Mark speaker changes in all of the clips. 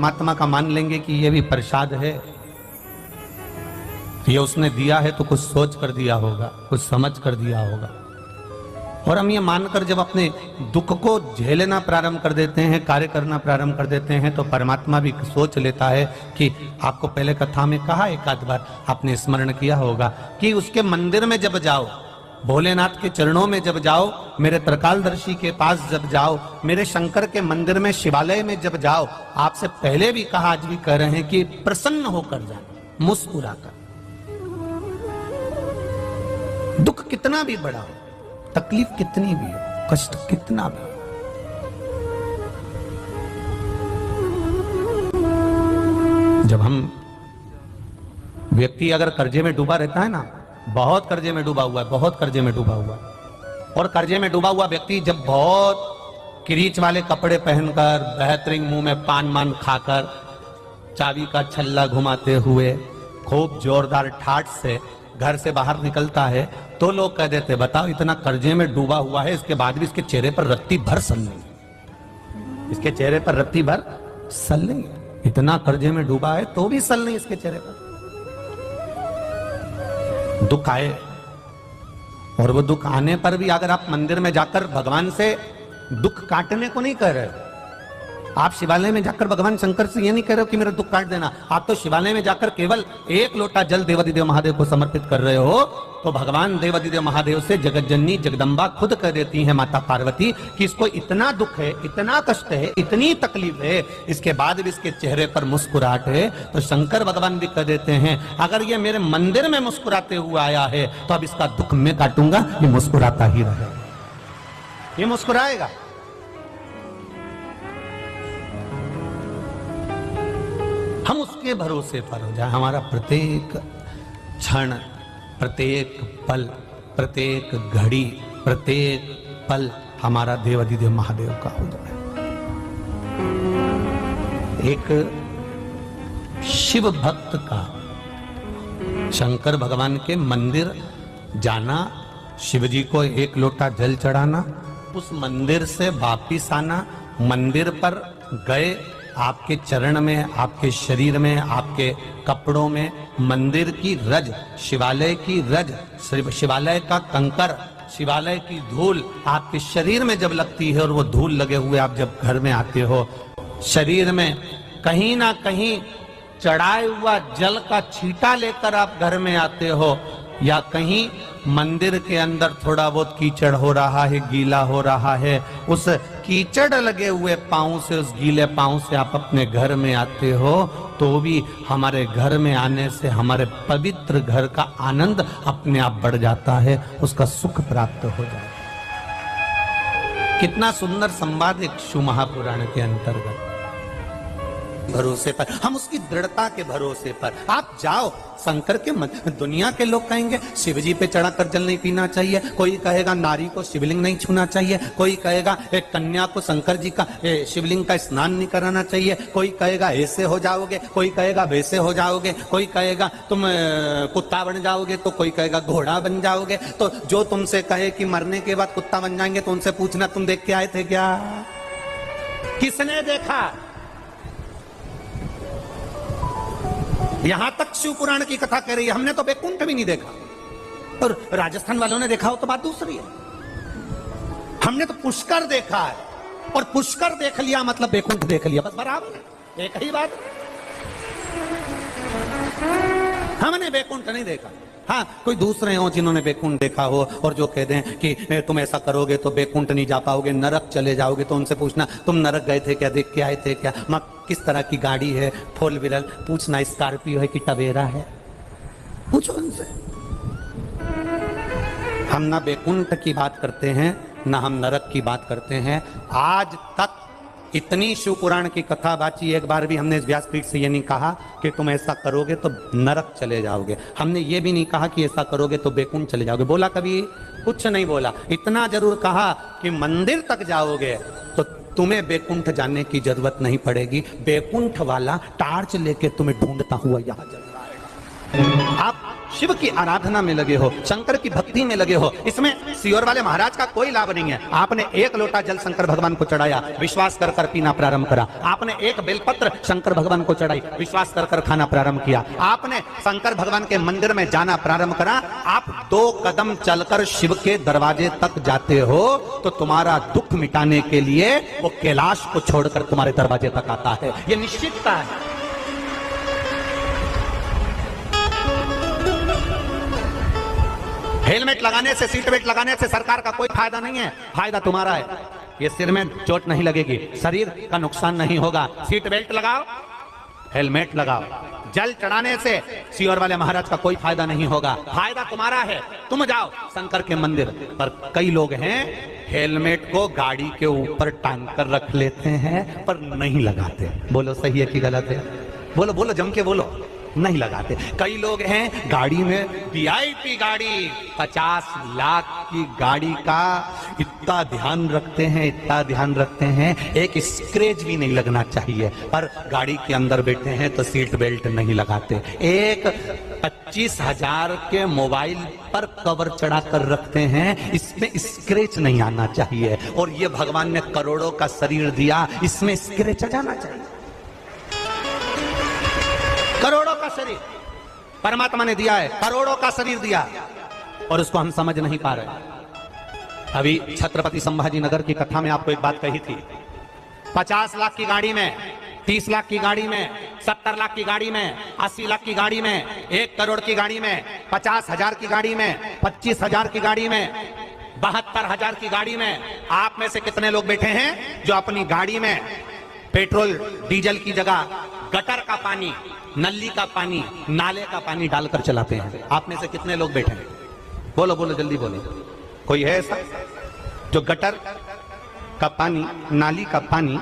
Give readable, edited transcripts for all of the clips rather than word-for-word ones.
Speaker 1: परमात्मा का मान लेंगे कि ये भी प्रसाद है, ये उसने दिया है तो कुछ सोच कर दिया होगा, कुछ समझ कर दिया होगा। और हम ये मानकर जब अपने दुख को झेलना प्रारंभ कर देते हैं, कार्य करना प्रारंभ कर देते हैं, तो परमात्मा भी सोच लेता है कि आपको पहले कथा में कहा, एक आध बार आपने स्मरण किया होगा कि उसके मंदिर में जब जाओ, भोलेनाथ के चरणों में जब जाओ, मेरे त्रिकालदर्शी के पास जब जाओ, मेरे शंकर के मंदिर में, शिवालय में जब जाओ, आपसे पहले भी कहा, आज भी कह रहे हैं कि प्रसन्न होकर जाओ, मुस्कुराकर। दुख कितना भी बड़ा हो, तकलीफ कितनी भी हो, कष्ट कितना भी हो, जब हम व्यक्ति अगर कर्जे में डूबा रहता है ना, बहुत कर्जे में डूबा हुआ है, बहुत कर्जे में डूबा हुआ है, और कर्जे में डूबा हुआ व्यक्ति जब बहुत किरीच वाले कपड़े पहनकर, बेहतरीन मुंह में पान मान खाकर, चाबी का छल्ला घुमाते हुए, खूब जोरदार ठाठ से घर से बाहर निकलता है, तो लोग कह देते, बताओ इतना कर्जे में डूबा हुआ है, इसके बाद भी इसके चेहरे पर रत्ती भर सल नहीं, इसके चेहरे पर रत्ती भर सल नहीं, इतना कर्जे में डूबा है तो भी सल नहीं इसके चेहरे पर। दुख आए, और वो दुख आने पर भी अगर आप मंदिर में जाकर भगवान से दुख काटने को नहीं कह रहे, आप शिवालय में जाकर भगवान शंकर से ये नहीं कह रहे हो कि मेरा दुख काट देना, आप तो शिवालय में जाकर केवल एक लोटा जल देवादिदेव महादेव को समर्पित कर रहे हो, तो भगवान देवादिदेव महादेव से जगत जननी जगदम्बा खुद कह देती है, माता पार्वती, कि इसको इतना दुख है, इतना कष्ट है, इतनी तकलीफ है, इसके बाद भी इसके चेहरे पर मुस्कुराहट है। तो शंकर भगवान भी कह देते हैं, अगर ये मेरे मंदिर में मुस्कुराते हुए आया है तो अब इसका दुख मैं काटूंगा, ये मुस्कुराता ही रहेगा, ये मुस्कुराएगा। हम उसके भरोसे पर हो जाए, हमारा प्रत्येक क्षण, प्रत्येक पल, प्रत्येक घड़ी, प्रत्येक पल हमारा देवादिदेव महादेव का हो जाए। एक शिव भक्त का शंकर भगवान के मंदिर जाना, शिव जी को एक लोटा जल चढ़ाना, उस मंदिर से वापिस आना, मंदिर पर गए, आपके चरण में, आपके शरीर में, आपके कपड़ों में मंदिर की रज, शिवालय की रज, शिवालय का कंकर, शिवालय की धूल आपके शरीर में जब लगती है, और वो धूल लगे हुए आप जब घर में आते हो, शरीर में कहीं ना कहीं चढ़ाए हुआ जल का छींटा लेकर आप घर में आते हो, या कहीं मंदिर के अंदर थोड़ा बहुत कीचड़ हो रहा है, गीला हो रहा है, उस कीचड़ लगे हुए पांव से, उस गीले पांव से आप अपने घर में आते हो, तो भी हमारे घर में आने से हमारे पवित्र घर का आनंद अपने आप बढ़ जाता है, उसका सुख प्राप्त हो जाता है। कितना सुंदर संवाद एक शिव महापुराण के अंतर्गत। भरोसे पर, हम उसकी दृढ़ता के भरोसे पर आप जाओ, शंकर के दुनिया के लोग कहेंगे शिव जी पे चढ़ाकर जल नहीं पीना चाहिए, कोई कहेगा नारी को शिवलिंग नहीं छूना चाहिए, कोई कहेगा एक कन्या को शंकर जी का शिवलिंग का स्नान नहीं कराना चाहिए, कोई कहेगा ऐसे हो जाओगे, कोई कहेगा वैसे हो जाओगे, कोई कहेगा तुम कुत्ता बन जाओगे, तो कोई कहेगा घोड़ा बन जाओगे। तो जो तुमसे कहे कि मरने के बाद कुत्ता बन जाएंगे, तो उनसे पूछना तुम देख के आए थे क्या? किसने देखा? यहां तक शिव पुराण की कथा कह रही है, हमने तो बैकुंठ भी नहीं देखा, और राजस्थान वालों ने देखा हो तो बात दूसरी है। हमने तो पुष्कर देखा है, और पुष्कर देख लिया मतलब बैकुंठ देख लिया, बस बराबर है, एक ही बात। हमने बैकुंठ नहीं देखा। हाँ, कोई दूसरे हो जिन्होंने बैकुंठ देखा हो, और जो कह दें कि तुम ऐसा करोगे तो बैकुंठ नहीं जा पाओगे, नरक चले जाओगे, तो उनसे पूछना तुम नरक गए थे क्या, देख के आए थे क्या, माँ किस तरह की गाड़ी है, फोर व्हीलर, पूछना स्कॉर्पियो है कि टवेरा है, पूछो उनसे। हम ना बैकुंठ की बात करते हैं, ना हम नरक की बात करते हैं। आज तक इतनी शिव पुराण की कथा बाची, एक बार भी हमने इस व्यासपीठ से ये नहीं कहा कि तुम ऐसा करोगे तो नरक चले जाओगे, हमने ये भी नहीं कहा कि ऐसा करोगे तो बैकुंठ चले जाओगे, बोला कभी? कुछ नहीं बोला। इतना जरूर कहा कि मंदिर तक जाओगे तो तुम्हें बैकुंठ जाने की जरूरत नहीं पड़ेगी, बैकुंठ वाला टार्च लेके तुम्हें ढूंढता हुआ यहां चल आएगा। आप शिव की आराधना में लगे हो, शंकर की भक्ति में लगे हो, इसमें सियोर वाले महाराज का कोई लाभ नहीं है। आपने एक लोटा जल शंकर भगवान को चढ़ाया, विश्वास कर कर पीना प्रारंभ करा। आपने एक बेलपत्र शंकर भगवान को चढ़ाई, विश्वास कर कर खाना प्रारंभ किया। आपने शंकर भगवान के मंदिर में जाना प्रारंभ करा। आप 2 कदम चलकर शिव के दरवाजे तक जाते हो तो तुम्हारा दुख मिटाने के लिए वो कैलाश को छोड़कर तुम्हारे दरवाजे तक आता है। ये निश्चितता है। हेलमेट लगाने से, सीट बेल्ट लगाने से सरकार का कोई फायदा नहीं है, फायदा तुम्हारा है। ये सिर में चोट नहीं लगेगी, शरीर का नुकसान नहीं होगा। सीट बेल्ट लगाओ, हेलमेट लगाओ। जल चढ़ाने से सियोर वाले महाराज का कोई फायदा नहीं होगा, फायदा तुम्हारा है। तुम जाओ शंकर के मंदिर। पर कई लोग हैं हेलमेट को गाड़ी के ऊपर टांग कर रख लेते हैं पर नहीं लगाते। बोलो सही है कि गलत है? बोलो बोलो, जम के बोलो। नहीं लगाते। कई लोग हैं गाड़ी में, वीआईपी गाड़ी, 50 लाख की गाड़ी का इतना ध्यान रखते हैं, इतना ध्यान रखते हैं, एक स्क्रैच भी नहीं लगना चाहिए, पर गाड़ी के अंदर बैठे हैं तो सीट बेल्ट नहीं लगाते। एक 25,000 के मोबाइल पर कवर चढ़ा कर रखते हैं, इसमें स्क्रैच नहीं आना चाहिए। और ये भगवान ने करोड़ों का शरीर दिया, इसमें स्क्रैच आ जाना चाहिए। करोड़ों का शरीर परमात्मा ने दिया है, करोड़ों का शरीर दिया, और उसको हम समझ नहीं पा रहे। अभी छत्रपति संभाजी नगर की कथा में आपको एक बात कही थी। 50 लाख की गाड़ी में, 30 लाख की गाड़ी में, 70 लाख की गाड़ी में, 80 लाख की गाड़ी में, 1 करोड़ की गाड़ी में, 50,000 की गाड़ी में, 25,000 की गाड़ी में, 72,000 की गाड़ी में, आप में से कितने लोग बैठे हैं जो अपनी गाड़ी में पेट्रोल डीजल की जगह गटर का पानी, नली का पानी, नाले का पानी डालकर चलाते हैं? आप में से कितने लोग बैठे हैं? बोलो बोलो, जल्दी बोलो। कोई है ऐसा जो गटर का पानी, नाली का पानी,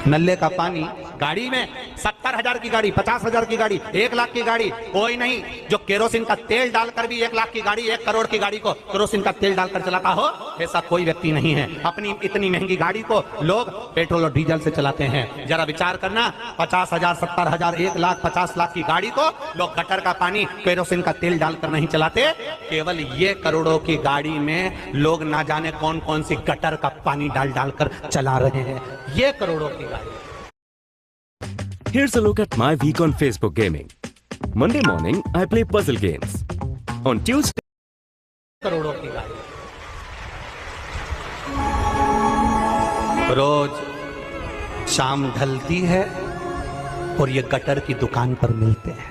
Speaker 1: नल्ले का पानी गाड़ी में, 70,000 की गाड़ी, 50,000 की गाड़ी, 1 लाख की गाड़ी, कोई नहीं जो केरोसिन का तेल डालकर भी 1 लाख की गाड़ी, 1 करोड़ की गाड़ी को केरोसिन का तेल डालकर चलाता हो? ऐसा कोई व्यक्ति नहीं है। अपनी इतनी महंगी गाड़ी को लोग पेट्रोल और डीजल से चलाते हैं। जरा विचार करना, 50,000, 70,000, 1 लाख, 50 लाख की गाड़ी को लोग गटर का पानी, केरोसिन का तेल डालकर नहीं चलाते। केवल ये करोड़ों की गाड़ी में लोग ना जाने कौन कौन सी गटर का पानी डालकर चला रहे हैं। ये करोड़ों की गाड़ी।
Speaker 2: Here's a look at my week on Facebook gaming. Monday morning, I play puzzle games. On Tuesday,
Speaker 1: करोड़ों की गाड़ी। रोज शाम ढलती है और ये गटर की दुकान पर मिलते हैं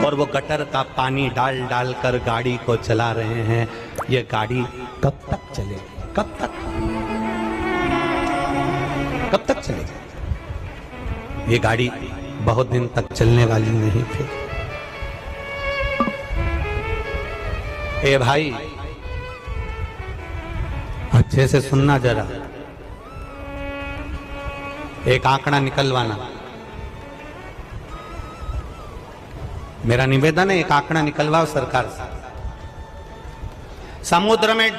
Speaker 1: और वो गटर का पानी डाल कर गाड़ी को चला रहे हैं। ये गाड़ी कब तक चलेगी? कब तक चलेगी? ये गाड़ी बहुत दिन तक चलने वाली नहीं थी। ए भाई, अच्छे से सुनना जरा, एक आंकड़ा निकलवाना। मेरा निवेदन है, एक आंकड़ा निकलवाओ सरकार से। समुद्र में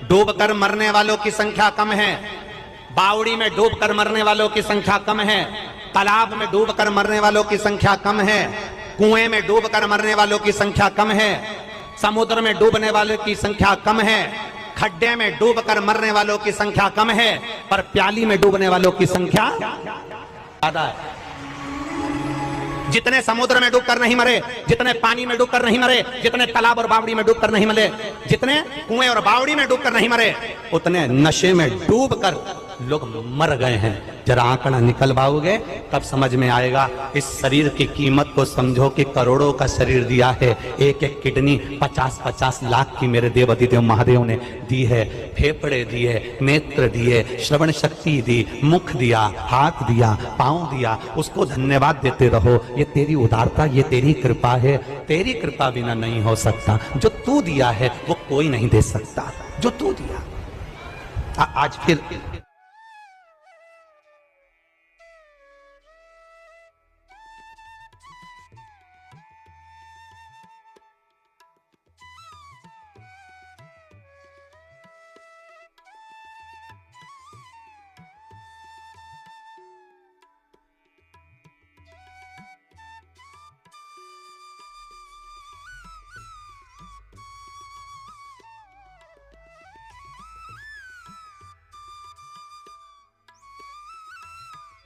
Speaker 1: डूबकर मरने वालों की संख्या कम है, बावड़ी में डूबकर मरने वालों की संख्या कम है, तालाब में डूबकर मरने वालों की संख्या कम है, कुएं में डूबकर मरने वालों की संख्या कम है, समुद्र में डूबने वालों की संख्या कम है, खड्डे में डूबकर मरने वालों की संख्या कम है, पर प्याली में डूबने वालों की संख्या ज्यादा है। जितने समुद्र में डूबकर नहीं मरे, जितने पानी में डूबकर नहीं मरे, जितने तालाब और बावड़ी में डूबकर नहीं मरे, जितने कुएं और बावड़ी में डूबकर नहीं मरे, उतने नशे में डूबकर लोग मर गए हैं। जरा आंकड़ा निकलवाओगे तब समझ में आएगा। इस शरीर की कीमत को समझो कि करोड़ों का शरीर दिया है। एक एक किडनी 50-50 लाख की मेरे देव अधिदेव महादेव ने दी है। फेफड़े दिए, नेत्र दिए, श्रवण शक्ति दी, मुख दिया, हाथ दिया, पांव दिया। उसको धन्यवाद देते रहो। ये तेरी उदारता, ये तेरी कृपा है। तेरी कृपा बिना नहीं हो सकता। जो तू दिया है वो कोई नहीं दे सकता, जो तू दिया। आज फिर